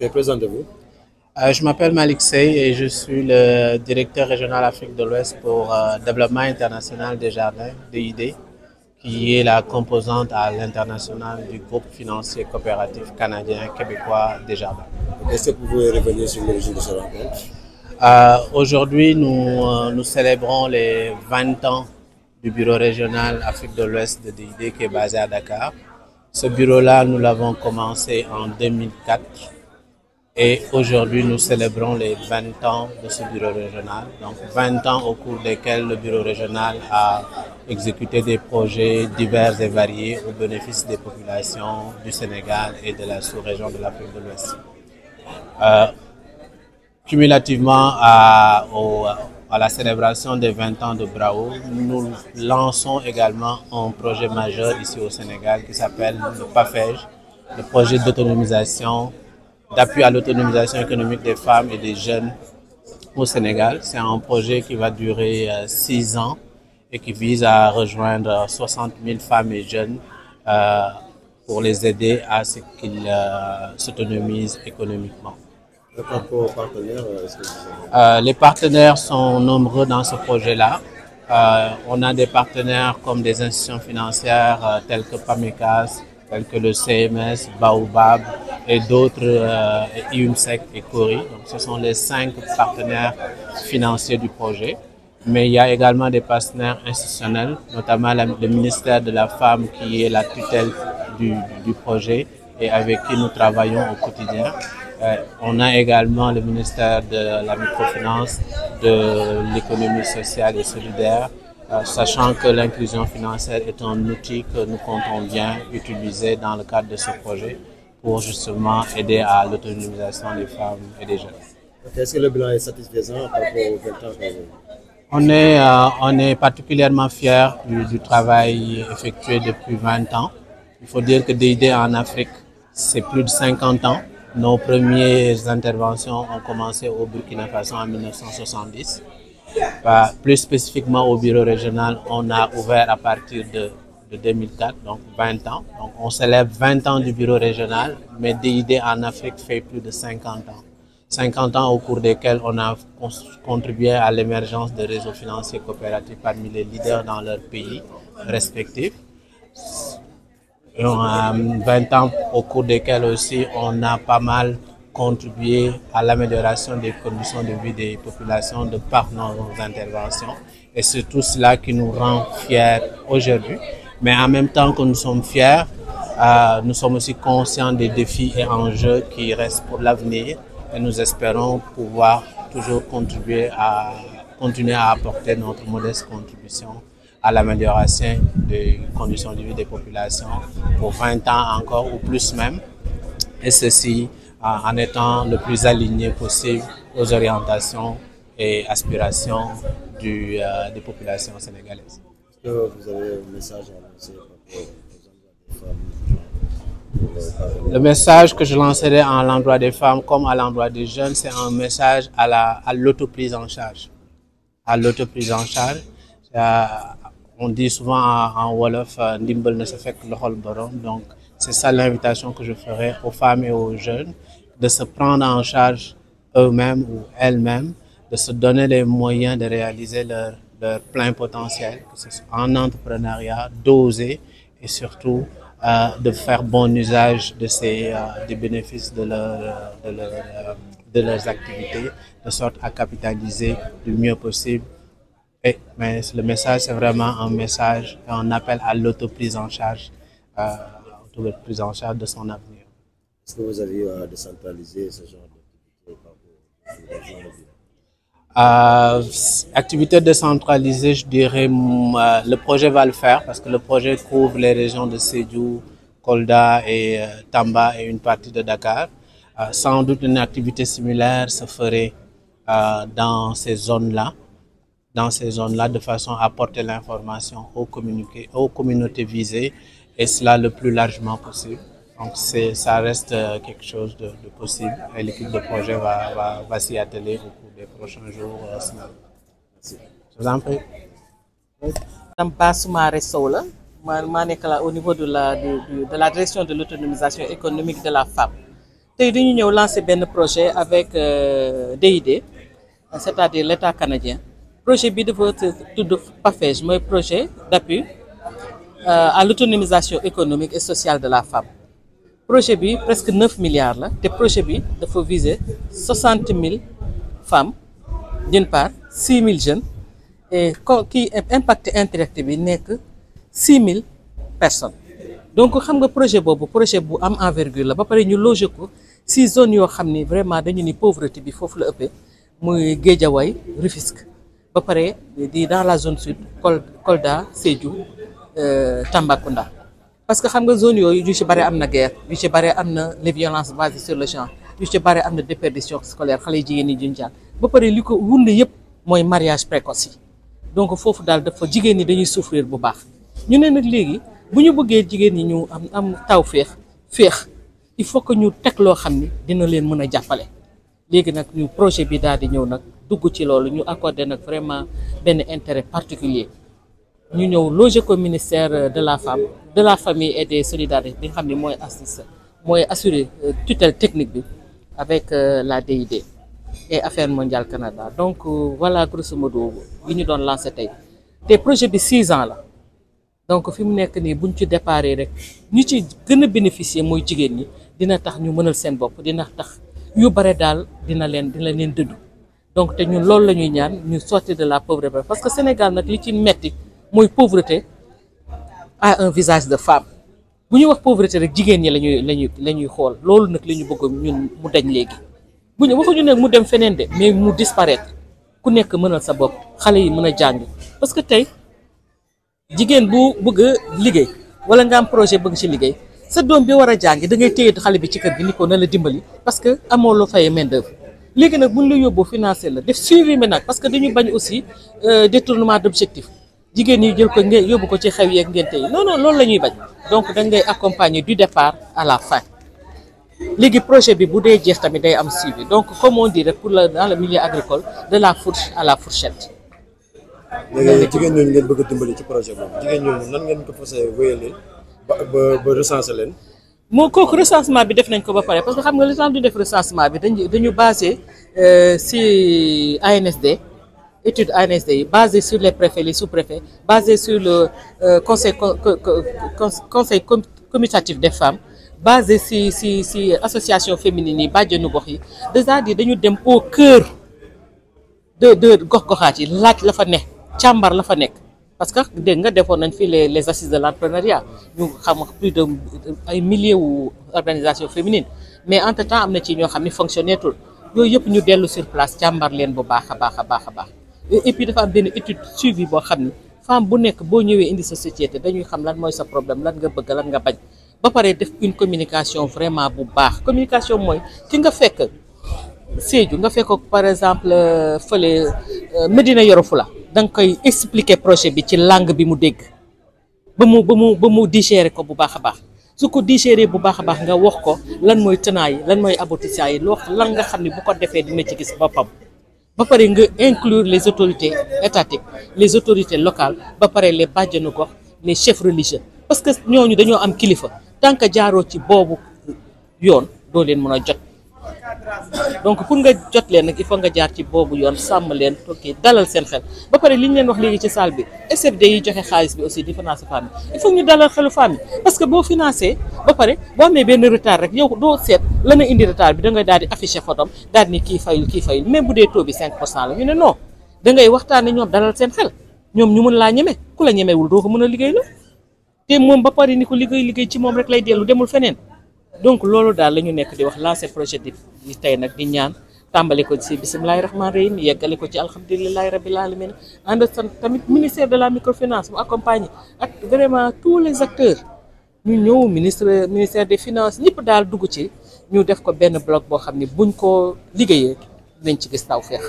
Ok, présentez-vous. Je m'appelle Malik Sey et je suis le directeur régional Afrique de l'Ouest pour Développement international des jardins, DID, qui est la composante à l'international du groupe financier coopératif canadien québécois Desjardins. Est-ce que vous pouvez revenir sur l'origine de cette rencontre? Aujourd'hui, nous célébrons les 20 ans du bureau régional Afrique de l'Ouest de DID qui est basé à Dakar. Ce bureau-là, nous l'avons commencé en 2004. Et aujourd'hui, nous célébrons les 20 ans de ce bureau régional. Donc 20 ans au cours desquels le bureau régional a exécuté des projets divers et variés au bénéfice des populations du Sénégal et de la sous-région de l'Afrique de l'Ouest. Cumulativement à la célébration des 20 ans de Brao, nous lançons également un projet majeur ici au Sénégal qui s'appelle le PAFEJ, le projet d'autonomisation d'appui à l'autonomisation économique des femmes et des jeunes au Sénégal. C'est un projet qui va durer 6 ans et qui vise à rejoindre 60 000 femmes et jeunes pour les aider à ce qu'ils s'autonomisent économiquement. Les partenaires sont nombreux dans ce projet-là. On a des partenaires comme des institutions financières telles que PAMECAS, tels que le CMS, Baobab et d'autres, IUMSEC et CORI. Donc, ce sont les 5 partenaires financiers du projet. Mais il y a également des partenaires institutionnels, notamment le ministère de la Femme qui est la tutelle du projet et avec qui nous travaillons au quotidien. On a également le ministère de la microfinance, de l'économie sociale et solidaire, sachant que l'inclusion financière est un outil que nous comptons bien utiliser dans le cadre de ce projet pour justement aider à l'autonomisation des femmes et des jeunes. Est-ce que le bilan est satisfaisant par rapport aux 20 ans? On est particulièrement fiers du travail effectué depuis 20 ans. Il faut dire que DID en Afrique, c'est plus de 50 ans. Nos premières interventions ont commencé au Burkina Faso en 1970. Plus spécifiquement au bureau régional, on a ouvert à partir de 2004, donc 20 ans. Donc on célèbre 20 ans du bureau régional, mais DID en Afrique fait plus de 50 ans. 50 ans au cours desquels on a contribué à l'émergence de réseaux financiers coopératifs parmi les leaders dans leurs pays respectifs. 20 ans au cours desquels aussi on a pas mal contribué à l'amélioration des conditions de vie des populations de par nos interventions. Et c'est tout cela qui nous rend fiers aujourd'hui. Mais en même temps que nous sommes fiers, nous sommes aussi conscients des défis et enjeux qui restent pour l'avenir. Et nous espérons pouvoir toujours continuer à apporter notre modeste contribution à l'amélioration des conditions de vie des populations pour 20 ans encore ou plus même, et ceci en étant le plus aligné possible aux orientations et aspirations des populations sénégalaises. Est-ce que vous avez un message à lancer pour les femmes? Le message que je lancerai à l'endroit des femmes comme à l'endroit des jeunes, c'est un message à l'autoprise en charge. À l'autoprise en charge. On dit souvent en Wolof, ndimbal ne se fait que loxol borom. Donc, c'est ça l'invitation que je ferai aux femmes et aux jeunes, de se prendre en charge eux-mêmes ou elles-mêmes, de se donner les moyens de réaliser leur plein potentiel, que ce soit en entrepreneuriat, d'oser et surtout de faire bon usage des bénéfices de leurs activités, de sorte à capitaliser du mieux possible. Mais le message, c'est vraiment un message, un appel à l'autoprise en charge, de son avenir. Est-ce que vous avez décentralisé ce genre d'activité activité décentralisée, je dirais, le projet va le faire parce que le projet couvre les régions de Sédhiou, Kolda et Tamba et une partie de Dakar. Sans doute une activité similaire se ferait dans ces zones-là. De façon à apporter l'information aux communautés visées et cela le plus largement possible. Donc ça reste quelque chose de possible et l'équipe de projet va s'y atteler au cours des prochains jours, semaines. Merci. Je vous en prie. Au niveau de la direction de l'autonomisation économique de la femme. tey dañu ñëw lancer benn projet avec DID c'est-à-dire l'État canadien projet bi dafa tudd PAFEJ mooy projet d'appui à l'autonomisation économique et sociale de la femme projet bi presque 9 milliards la te projet bi dafa viser 60 000 femmes d'une part 6 000 jeunes et kii impact indirect bi nekk 6 000 personnes donc xam nga projet boobu projet bu am envergure la ba pare ñu loger ko si zone yoo xam ni vraiment dañu ni pauvreté bi foofu la ëppee muy Guédiawaye Rufisque ba pare di dans la zone sud Kolda Sédhiou Tambacounda parce que xam nga zone yooyu yu ci bare am na guerre yu ci bare am na les violences basées sur le genre yu ci bare am na déperdition scolaire xale jigéen ñi duñ jàng ba pare li ko wunde yëpp mooy mariage précoce yi donc foofu daal dafa jigéen ñi dañuy souffrir bu baax ñu ne nag léegi bu ñu bëggee jigéen ñi ñu am taw féex il faut que ñu teg loo xam ni dina leen mën a jàppale léegi nag ñu projet bi daal di ñëw nag dugg ci loolu ñu accordé nag vraiment benn intérêt particulier ñu ñëw loger ko ministère de la femme de la famille et des solidarités bi nga xam ne mooy assurer tutelle technique bi avec la DID et Affaires mondiales Canada donc voilà grosso modo yi ñu doon lancé tey te projet bi 6 ans la donc fi mu nekk nii buñ ci déparé rek ñu ci gën a bénéficier mooy jigéen ñi dina tax ñu mënal seen bopp dina tax yu bare daal dina leen dëddu donc te ñun loolu la ñuy ñaan ñu sortir de la pauvreté parce que Sénégal nag li ci metti mooy pauvreté à un visage de femme bu ñuy wax pauvreté rek jigéen ñi la ñuy xool loolu nag la ñu bëgg ñun mu dañ léegi bu ñu waxuñu ne mu dem feneen de mais mu disparaître ku nekk mënal sa bopp xale yi mën a jàng parce que tey jigéen bu bëgg a liggéey wala nga am projet bëgg ci liggéey sa doom bi war a jàng da ngay téye xale bi ci kër gi ni ko na la dimbali parce que amoo loo fayee main d'œuvre léegi nag buñ la yóbboo financé la def suivi bi nag parce que dañu bañ aussi détournement d'objectif jigéen ñi jël ko yóbbu ko ci xew yeeg ngénte yi non loolu la ñuy bañ donc dañ ngay accompagner du départ à la fin léegi projet bi bu dee jeex tamit day am suivi donc comme on dirait pour dans le milieu agricole de la fourche à la fourchette. léegi jigéen ñooñu ngeen bëgg a dimbali ci projet boobu jigéen ñooñu nan ngeen ko fas wéyalee ba recenser leen. moo kooku recensement bi def nañ ko ba pare parce que xam nga li tax du def recensement bi dañu basé si ANSD étude ANSD yi basé sur les préfets les sous-préfets basé sur le conseil commutatif des femmes basé si association féminine yi bàjjenu gox yi c'est-à-dire dañu dem au cœur de gox-goxaat yi laaj la fa ne càmbar la fa nekk parce que dégg nga defoon nañ fi les assises de l'entrepreneuriat ñu xam plus de ay milliers wu organisations féminines mais entre temps am na ci ñoo xam ne fonctionné tul yooyu yëpp ñu dellu sur place càmbar leen bu baax a baax et puis dafa am benn étude suivi boo xam ni femme bu nekk boo ñëwee indi sa société dañuy xam lan mooy sa problème lan nga bëgg lan nga bañ ba pare def une communication vraiment bu baax communication mooy ki nga fekk Sédhiou nga fekk ko par exemple fële Médina Yoro Fula da nga koy expliquer projet bi ci langue bi mu dégg ba mu digérer ko bu baax a baax su ko digérer bu baax a baax nga wax ko lan mooy tenants yi lan mooy aboutissants yi loo lan nga xam ne bu ko defee dina ci gis boppam ba pare nga inclure les autorités étatiques les autorités locales ba pare les bàjjenu gox les chefs religieux parce que ñooñu dañoo am kilifa tant que jaaroo ci boobu yoon doo leen mën a jot donc pour nga jot leen nag il faut nga jaar ci boobu yoon sàmm leen tokki dalal seen xel ba pare li ñu leen wax léegi ci salle bi SFD yi joxe xaalis bi aussi di financer femmes yi il faut ñu dalal xelu femmes yi parce que boo financé ba pare boo amee benn retard rek yow doo seet lan a indi retard bi da ngay daal di afficher photom daal di ni kii fayul même bu dee taux bi 5% la ñu ne non da ngay waxtaane ñoom dalal seen xel ñoom ñu mën laa ñeme ku la ñemewul doo ko mën a liggéey la te moom ba pare ni ko liggéey ci moom rek lay dellu demul feneen donc loolu daal la ñu nekk di wax lancer projet di tey nag di ñaan tàmbali ko ci bisimilahi rahmaani rahim yeggale ko ci alhamdulilahi rabil alamin ànd tamit ministère de la microfinance mu accompagner ak vraiment tous les acteurs ñu ñëw ministère des finances ñëpp daal dugg ci ñu def ko benn bloc boo xam ne buñ ko liggéeyee dinañ ci gis taw feex